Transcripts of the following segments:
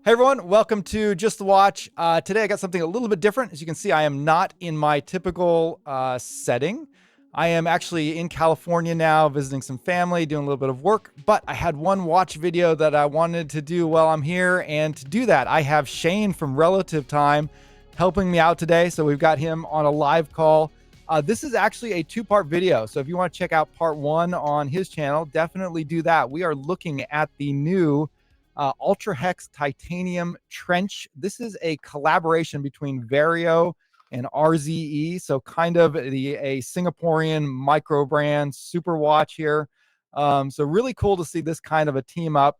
Hey everyone, welcome to Just the Watch. Today I got something a little bit different. As you can see, I am not in my typical setting. I am actually in California now, visiting some family, doing a little bit of work, but I had one watch video that I wanted to do while I'm here, and to do that, I have Shane from Relative Time helping me out today, so we've got him on a live call. This is actually a two-part video, so if you want to check out part one on his channel, definitely do that. We are looking at the new UltraHex titanium trench. This is a collaboration between Vario and RZE, so kind of a Singaporean microbrand super watch here. So really cool to see this kind of a team up.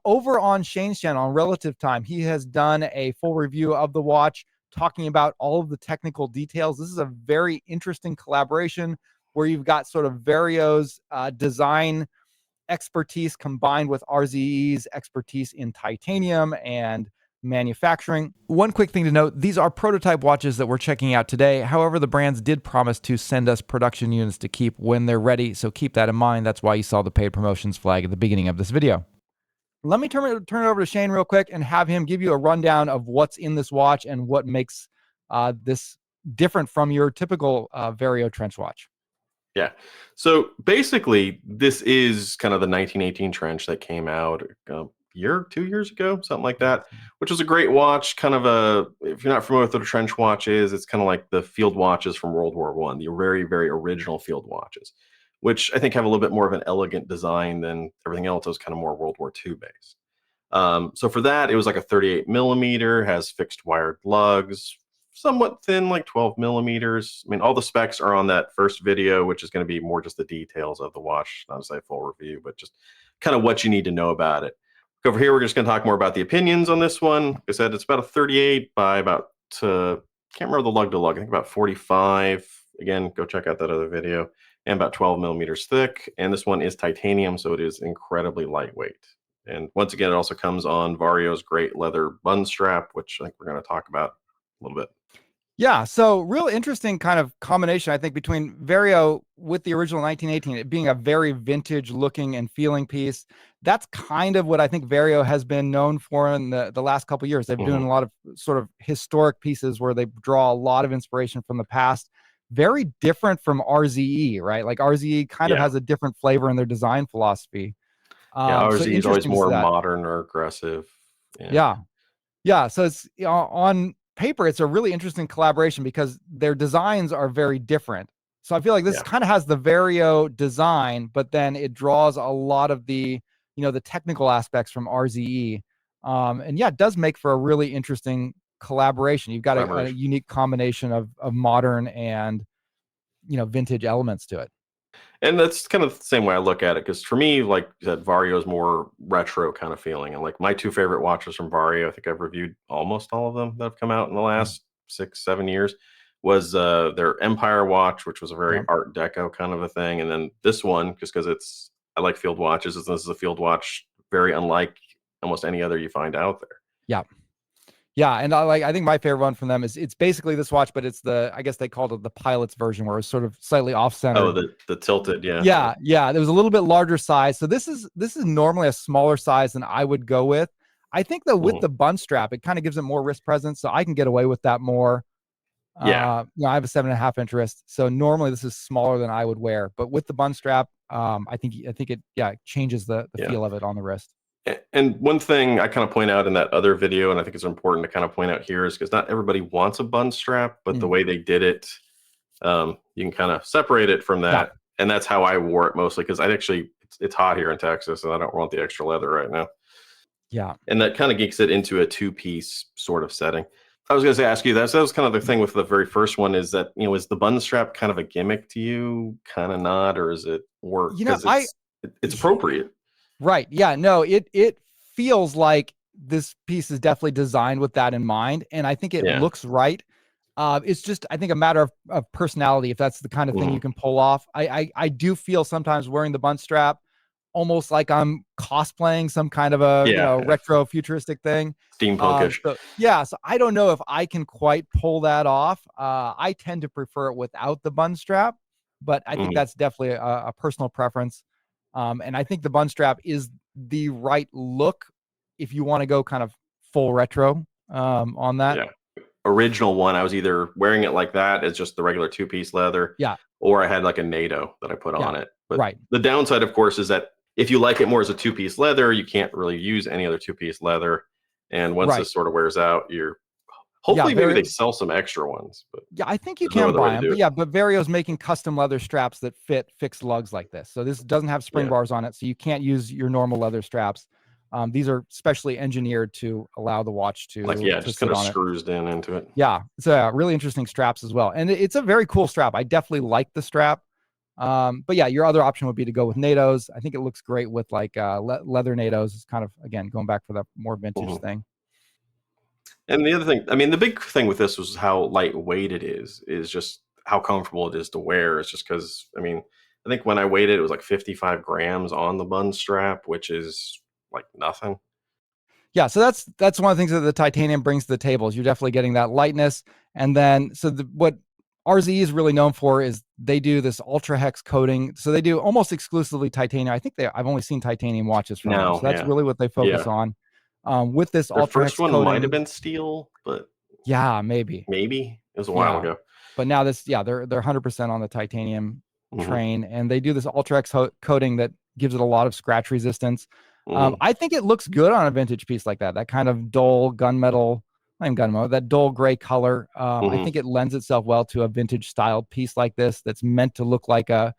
Over on Shane's channel on Relative Time, he has done a full review of the watch, talking about all of the technical details. This is a very interesting collaboration where you've got sort of Vario's design expertise combined with RZE's expertise in titanium and manufacturing. One quick thing to note, these are prototype watches that we're checking out today. However, the brands did promise to send us production units to keep when they're ready, so keep that in mind. That's why you saw the paid promotions flag at the beginning of this video. Let me turn it over to Shane real quick and have him give you a rundown of what's in this watch and what makes this different from your typical Vario trench watch. Yeah. So basically, this is kind of the 1918 trench that came out a year, 2 years ago, something like that, which was a great watch. Kind of if you're not familiar with what a trench watch is, it's kind of like the field watches from World War I, the very, very original field watches, which I think have a little bit more of an elegant design than everything else. It was kind of more World War II based. So for that, it was like a 38 millimeter, has fixed wired lugs, somewhat thin, like 12 millimeters. I mean, all the specs are on that first video, which is going to be more just the details of the watch, not to say full review, but just kind of what you need to know about it. Over here, we're just going to talk more about the opinions on this one. Like I said, it's about a 38 by about, can't remember the lug to lug, I think about 45. Again, go check out that other video. And about 12 millimeters thick. And this one is titanium, so it is incredibly lightweight. And once again, it also comes on Vario's great leather bun strap, which I think we're going to talk about a little bit. Yeah, so real interesting kind of combination, I think, between Vario with the original 1918, it being a very vintage looking and feeling piece. That's kind of what I think Vario has been known for in the last couple of years. They've been doing a lot of sort of historic pieces where they draw a lot of inspiration from the past. Very different from RZE, right? Like RZE kind of has a different flavor in their design philosophy. RZE is always more modern or aggressive. Yeah. So it's on paper, it's a really interesting collaboration because their designs are very different. So I feel like this kind of has the Vario design, but then it draws a lot of the, the technical aspects from RZE. And yeah, it does make for a really interesting collaboration. You've got a unique combination of modern and, vintage elements to it. And that's kind of the same way I look at it, because for me, like you said, Vario is more retro kind of feeling. And like my two favorite watches from Vario, I think I've reviewed almost all of them that have come out in the last 6-7 years, was their Empire watch, which was a very Art Deco kind of a thing. And then this one, just because I like field watches, this is a field watch very unlike almost any other you find out there. Yeah, and I think my favorite one from them is it's basically this watch, but it's I guess they called it the pilot's version, where it's sort of slightly off center. Oh, the tilted, yeah. There was a little bit larger size. So this is normally a smaller size than I would go with. I think though with the bun strap, it kind of gives it more wrist presence, so I can get away with that more. I have a 7.5-inch wrist, so normally this is smaller than I would wear. But with the bun strap, I think it changes the feel of it on the wrist. And one thing I kind of point out in that other video, and I think it's important to kind of point out here, is because not everybody wants a bun strap, but the way they did it, you can kind of separate it from that. And that's how I wore it mostly, because it's hot here in Texas and I don't want the extra leather right now. Yeah. And that kind of geeks it into a two-piece sort of setting. I was going to ask you that. So that was kind of the thing with the very first one, is that, is the bun strap kind of a gimmick to you? Kind of not, or is it work? It's appropriate. Right. Yeah, no, it feels like this piece is definitely designed with that in mind. And I think it looks right. It's just, I think, a matter of personality, if that's the kind of thing you can pull off. I do feel sometimes wearing the bun strap almost like I'm cosplaying some kind of a retro futuristic thing. Steampunkish. So I don't know if I can quite pull that off. I tend to prefer it without the bun strap, but I think that's definitely a personal preference. And I think the bun strap is the right look if you want to go kind of full retro on that. Yeah. Original one, I was either wearing it like that as just the regular two-piece leather, Yeah, or I had like a NATO that I put yeah, on it. But right, the downside, of course, is that if you like it more as a two-piece leather, you can't really use any other two-piece leather. And once right. this sort of wears out, you're Yeah, hopefully maybe they sell some extra ones, but yeah, I think you there's no can other way buy to them, do but it. yeah, but Vario's making custom leather straps that fit fixed lugs like this. So this doesn't have spring Yeah. bars on it, so you can't use your normal leather straps. These are specially engineered to allow the watch Like, to yeah, to just kind sit of on it. screws in into it. Yeah, it's really interesting straps as well, and it's a very cool strap. I definitely like the strap. But yeah, your other option would be to go with NATOs. I think it looks great with like leather NATOs. It's kind of, again, going back for that more vintage Mhm. thing. And the other thing, I mean, the big thing with this was how lightweight it is just how comfortable it is to wear. It's just because, I mean, I think when I weighed it was like 55 grams on the bun strap, which is like nothing. Yeah, so that's one of the things that the titanium brings to the table is you're definitely getting that lightness. And then what RZE is really known for is they do this UltraHex coating. So they do almost exclusively titanium. I think I've only seen titanium watches from them. No, So that's yeah. really what they focus Yeah. on with this Their first UltraHex one might have coating. been steel, but Yeah, maybe. maybe it was a while Yeah. ago. But now they're 100% on the titanium Hmm. train, and they do this Ultraex coating that gives it a lot of scratch resistance. Hmm. I think it looks good on a vintage piece like that. That kind of dull gunmetal, not gunmetal, that dull gray color. I Hmm. think it lends itself well to a vintage style piece like this that's meant to look like a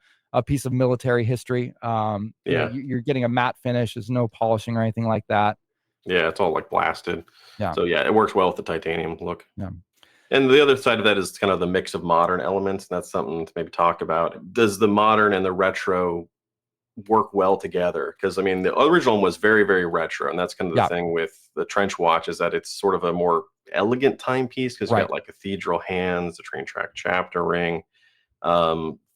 piece of military history. Yeah. You're getting a matte finish. There's no polishing or anything like that. Yeah. It's all like blasted. Yeah, So yeah, it works well with the titanium look. yeah, And the other side of that is kind of the mix of modern elements. And that's something to maybe talk about. Does the modern and the retro work well together? Because I mean, the original one was very, very retro, and that's kind of the yeah. thing with the trench watch is that it's sort of a more elegant timepiece because you Right, got like cathedral hands, the train track chapter ring,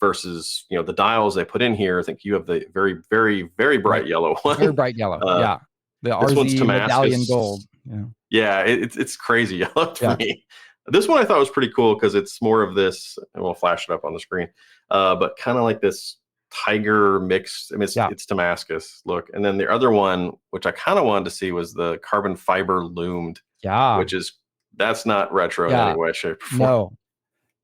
versus the dials they put in here. I think you have the very, very, very right. bright yellow Very one. bright yellow. Uh, Yeah, the this one's RZ medallion gold. Damascus. Yeah, Yeah, it's crazy yellow for yeah, me. This one I thought was pretty cool because it's more of this, and we'll flash it up on the screen, but kind of like this tiger mixed. I mean, yeah, it's Damascus look, and then the other one, which I kind of wanted to see, was the carbon fiber loomed, yeah, which is that's not retro in any yeah. way, shape, or form. No,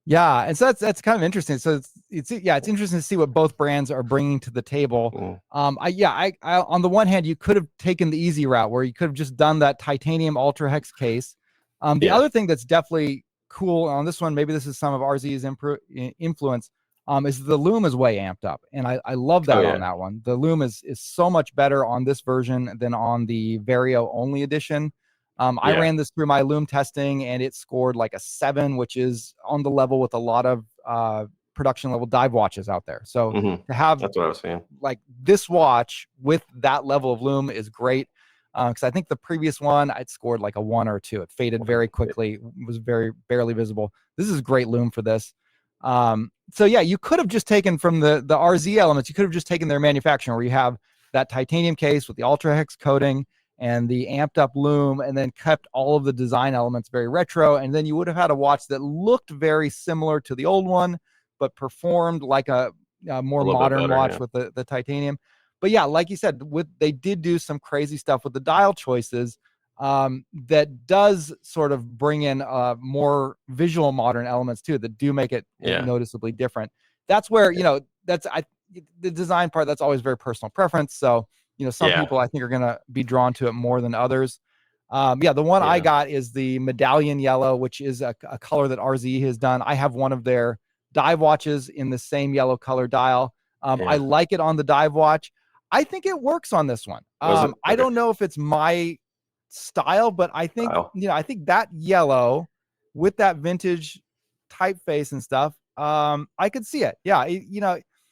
yeah, and so that's kind of interesting. So it's interesting to see what both brands are bringing to the table. Mm, I on the one hand, you could have taken the easy route where you could have just done that titanium ultra hex case. The yeah, other thing that's definitely cool on this one, maybe this is some of RZ's influence, is the Loom is way amped up, and I love oh that on yeah, that one. The Loom is so much better on this version than on the Vario only edition. I yeah, ran this through my Loom testing, and it scored like a 7, which is on the level with a lot of production level dive watches out there. So hmm to have that's what I was saying. like this watch with that level of Loom is great. Because I think the previous one I'd scored like a 1 or 2. It faded very quickly, was very barely visible. This is great Loom for this. So yeah, you could have just taken from the RZ elements. You could have just taken their manufacturing, where you have that titanium case with the UltraHex coating and the amped up Loom, and then kept all of the design elements very retro. And then you would have had a watch that looked very similar to the old one, but performed like a A more little bit modern better, watch yeah, with the titanium. But yeah, like you said, they did do some crazy stuff with the dial choices that does sort of bring in more visual modern elements too, that do make it yeah, noticeably different. That's where the design part, that's always very personal preference. So some yeah, people I think are going to be drawn to it more than others. Yeah, the one I yeah, got is the medallion yellow, which is a color that RZE has done. I have one of their dive watches in the same yellow color dial. I yeah. like it on the dive watch. I think it works on this one. Was it I okay? don't know if it's my style, but I think, Style. I think that yellow with that vintage typeface and stuff, I could see it. Yeah.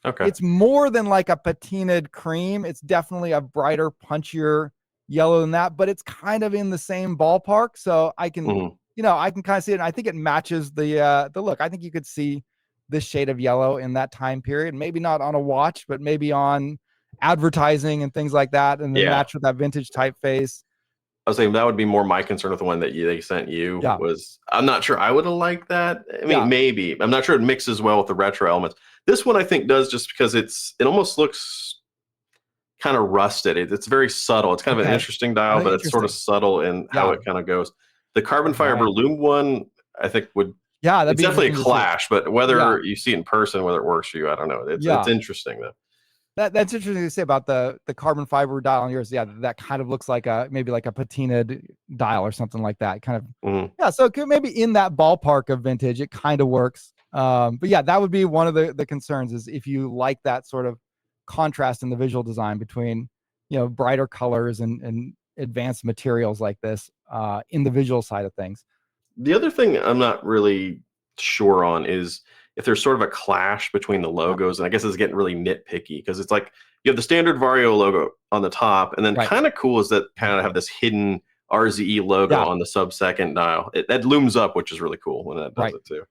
Okay. It's more than like a patinaed cream. It's definitely a brighter, punchier yellow than that, but it's kind of in the same ballpark. So I can, Hmm. I can kind of see it. And I think it matches the look. I think you could see this shade of yellow in that time period. Maybe not on a watch, but maybe on advertising and things like that, and then Yeah. match with that vintage typeface. I was saying that would be more my concern with the one that they sent you Yeah, was I'm not sure I would have liked that. I mean, yeah, maybe. I'm not sure it mixes well with the retro elements. This one I think does just because it almost looks kind of rusted. It's very subtle. It's kind of an Okay. interesting dial, but it's sort of Interesting. subtle in how Yeah. it kind of goes. The carbon fiber Right. Loom one, I think would, Yeah, that'd it's be definitely a interesting to see. clash, but Yeah. whether you see it in person, whether it works for you, I don't know. It's Yeah. interesting though. That's interesting to say about the carbon fiber dial on yours. Yeah, that kind of looks like maybe like a patinaed dial or something like that. Kind of, Mhm. yeah. So it could maybe in that ballpark of vintage, it kind of works. But yeah, that would be one of the concerns, is if you like that sort of contrast in the visual design between, brighter colors and advanced materials like this in the visual side of things. The other thing I'm not really sure on is if there's sort of a clash between the Yeah. logos, and I guess it's getting really nitpicky because it's like you have the standard Vario logo on the top, and then Right. kind of cool is that kind of have this hidden RZE logo Yeah. on the sub-second dial. That looms up, which is really cool when that does Right. it too.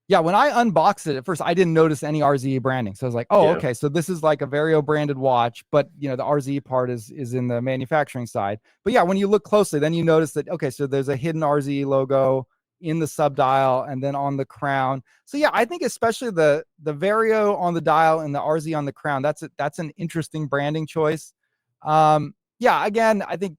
Yeah, when I unboxed it at first, I didn't notice any RZE branding. So I was like, oh, Yeah. okay. So this is like a Vario branded watch, but the RZE part is in the manufacturing side. But yeah, when you look closely, then you notice that, okay, so there's a hidden RZE logo in the sub dial and then on the crown. So yeah, I think especially the Vario on the dial and the RZE on the crown, that's an interesting branding choice. Yeah, again, I think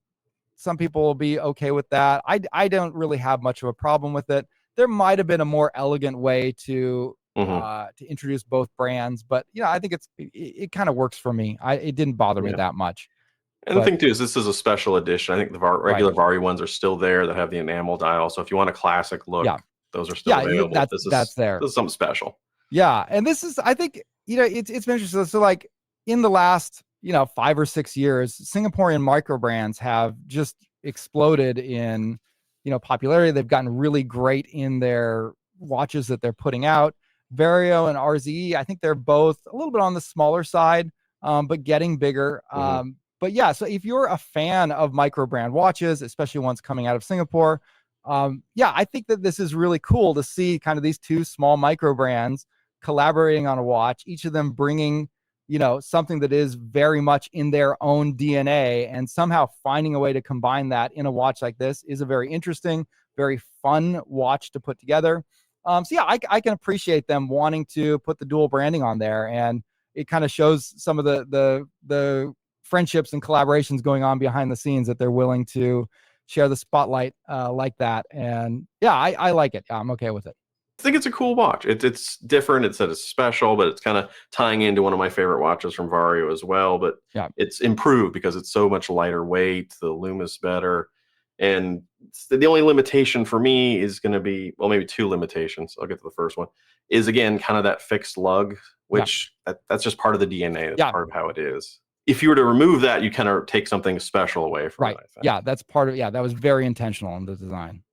some people will be okay with that. I don't really have much of a problem with it. There might have been a more elegant way Hmm. to introduce both brands, but I think it kind of works for me. It didn't bother me Yeah. that much. And the But thing too is this is a special edition. I think the right, regular Vario ones are still there that have the enamel dial. So if you want a classic look, yeah, those are still yeah, available. that's there. This is something special. Yeah, and this is, I think, it's been interesting. So like in the last 5 or 6 years, Singaporean microbrands have just exploded in popularity. They've gotten really great in their watches that they're putting out. Vario and RZE, I think they're both a little bit on the smaller side, but getting bigger. Hmm. But yeah, so if you're a fan of microbrand watches, especially ones coming out of Singapore, yeah, I think that this is really cool to see kind of these two small micro brands collaborating on a watch, each of them bringing, something that is very much in their own DNA, and somehow finding a way to combine that in a watch like this is a very interesting, very fun watch to put together. So yeah, I can appreciate them wanting to put the dual branding on there, and it kind of shows some of the friendships and collaborations going on behind the scenes, that they're willing to share the spotlight like that. And yeah, I like it. Yeah, I'm okay with it. I think it's a cool watch. It's different. It's special, but it's kind of tying into one of my favorite watches from Vario as well. But Yeah, it's improved because it's so much lighter weight. The Lume is better, and the only limitation for me is going to be, well, maybe two limitations. I'll get to the first one. Is again kind of that fixed lug, yeah, which that's just part of the DNA. That's yeah. part of how it is. If you were to remove that, you kind of take something special away from it, Right. I think. Yeah, that's part of, yeah, that was very intentional in the design.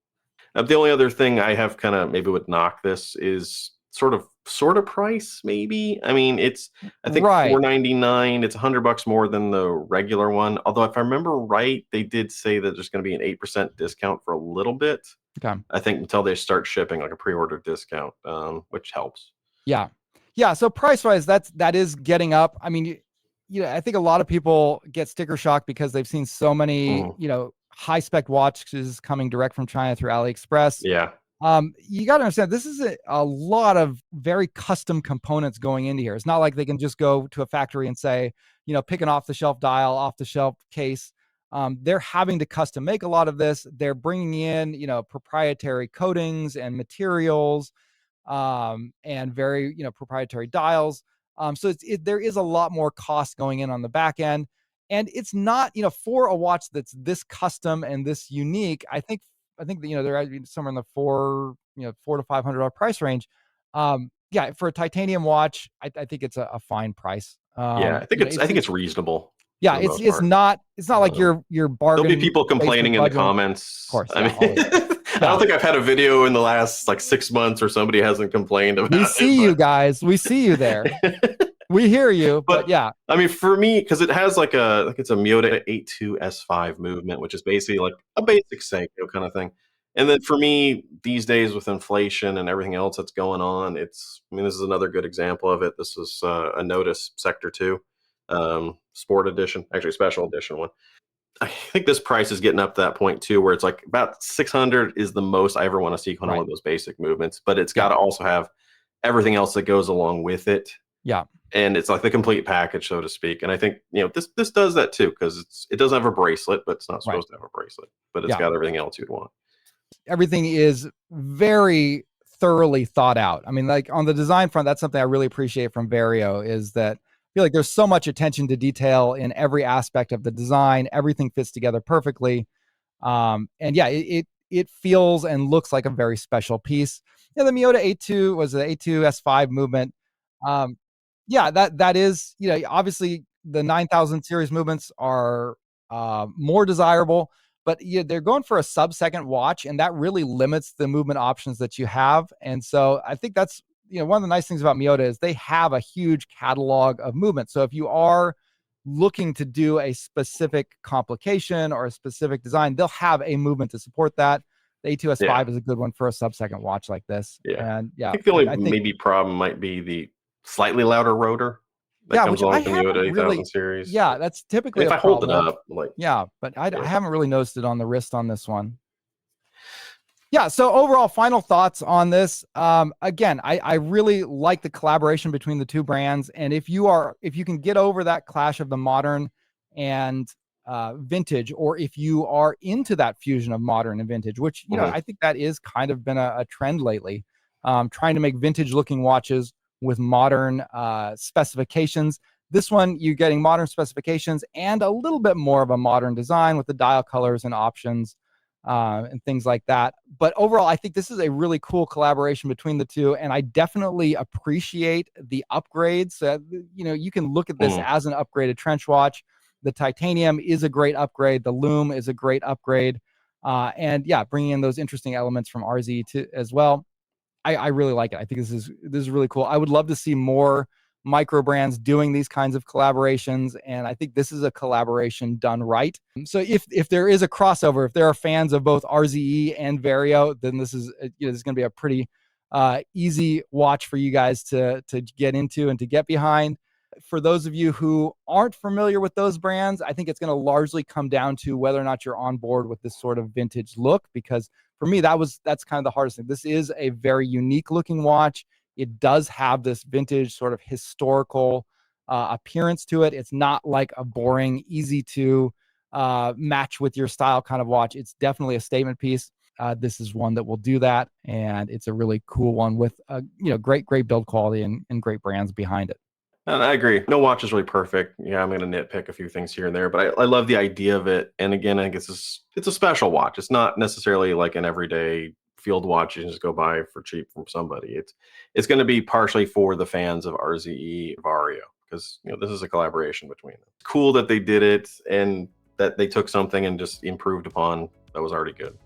The only other thing I have kind of maybe would knock this is sort of price maybe. I mean, it's I think Right. 499. It's $100 more than the regular one. Although if I remember right, they did say that there's going to be an 8% discount for a little bit. Okay. I think until they start shipping, like a pre-order discount, which helps. Yeah. Yeah. So price wise, that is getting up. I mean, I think a lot of people get sticker shock because they've seen so many, Mhm. high spec watches coming direct from China through AliExpress. Yeah, You got to understand, this is a lot of very custom components going into here. It's not like they can just go to a factory and say, pick an off the shelf dial, off the shelf case. They're having to custom make a lot of this. They're bringing in, proprietary coatings and materials, and very, proprietary dials. So there is a lot more cost going in on the back end. And it's not, for a watch that's this custom and this unique. I think that, they're somewhere in the $400 to $500 price range. Yeah, for a titanium watch, I think it's a fine price. yeah. I think It's it's reasonable for yeah, the it's most it's part. not it's not like Um, you're There'll be bargain people basement complaining in the budgeting. Of comments. course, I yeah, mean, always. I Yeah, don't think I've had a video in the last like 6 months or somebody hasn't complained we about see you it. guys. We see you there. We hear you, but But yeah, I mean, for me, because it has like it's a Miyota 82S5 movement, which is basically like a basic Seiko kind of thing. And then for me, these days with inflation and everything else that's going on, I mean, this is another good example of it. This is a Notice Sector 2 Sport Edition, actually special edition one. I think this price is getting up to that point too, where it's like about 600 is the most I ever want to see on one right. of those basic movements, but it's got Yeah, to also have everything else that goes along with it. Yeah. And it's like the complete package, so to speak. And I think, this does that too, because it doesn't have a bracelet, but it's not Right. supposed to have a bracelet, but it's Yeah. got everything else you'd want. Everything is very thoroughly thought out. I mean, like on the design front, that's something I really appreciate from Vario, is that I feel like there's so much attention to detail in every aspect of the design. Everything fits together perfectly. And yeah, it feels and looks like a very special piece. Yeah, the Miyota A2 was the A2 S5 movement. Um, yeah, that is, obviously the 9000 series movements are more desirable, but yeah, they're going for a sub-second watch, and that really limits the movement options that you have. And so I think that's, one of the nice things about Miyota is they have a huge catalog of movement. So if you are looking to do a specific complication or a specific design, they'll have a movement to support that. The A2S5 is a good one for a sub-second watch like this. Yeah. And I yeah, think the only I think, maybe problem might be the slightly louder rotor that yeah, comes which along I with the Miyota haven't 8000 really, series. yeah, that's typically If a I hold it problem. up, like, Yeah, but I yeah. haven't really noticed it on the wrist on this one. Yeah, so overall final thoughts on this. Again, I really like the collaboration between the two brands. And if you can get over that clash of the modern and vintage, or if you are into that fusion of modern and vintage, which, I think that is kind of been a trend lately, trying to make vintage looking watches with modern specifications. This one, you're getting modern specifications and a little bit more of a modern design with the dial colors and options and things like that. But overall, I think this is a really cool collaboration between the two, and I definitely appreciate the upgrades. You can look at this as an upgraded trench watch. The titanium is a great upgrade. The Loom is a great upgrade. And yeah, bringing in those interesting elements from RZE too, as well. I really like it. I think this is really cool. I would love to see more micro brands doing these kinds of collaborations, and I think this is a collaboration done right. So if there is a crossover, if there are fans of both RZE and Vario, then this is this is going to be a pretty easy watch for you guys to get into and to get behind. For those of you who aren't familiar with those brands, I think it's going to largely come down to whether or not you're on board with this sort of vintage look, because for me, that's kind of the hardest thing. This is a very unique looking watch. It does have this vintage sort of historical appearance to it. It's not like a boring, easy to match with your style kind of watch. It's definitely a statement piece. This is one that will do that, and it's a really cool one with great build quality and great brands behind it. And I agree. No watch is really perfect. Yeah, I'm going to nitpick a few things here and there, but I love the idea of it. And again, I think it's a special watch. It's not necessarily like an everyday field watch you can just go buy for cheap from somebody. It's going to be partially for the fans of RZE Vario, because this is a collaboration between them. It's cool that they did it and that they took something and just improved upon that was already good.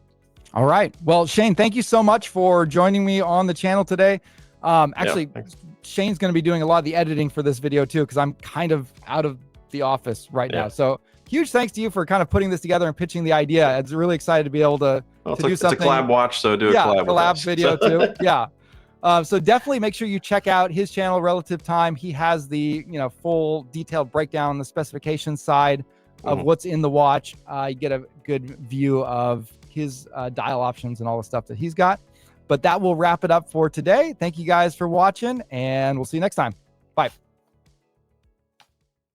All right. Well, Shane, thank you so much for joining me on the channel today. Actually, Shane's going to be doing a lot of the editing for this video too, because I'm kind of out of the office right now. So huge thanks to you for kind of putting this together and pitching the idea. It's really excited to be able to do something. It's a collab watch, so do a collab video too. Yeah. So definitely make sure you check out his channel, Relative Time. He has the full detailed breakdown on the specification side of what's in the watch. You get a good view of his dial options and all the stuff that he's got. But that will wrap it up for today. Thank you guys for watching, and we'll see you next time. Bye.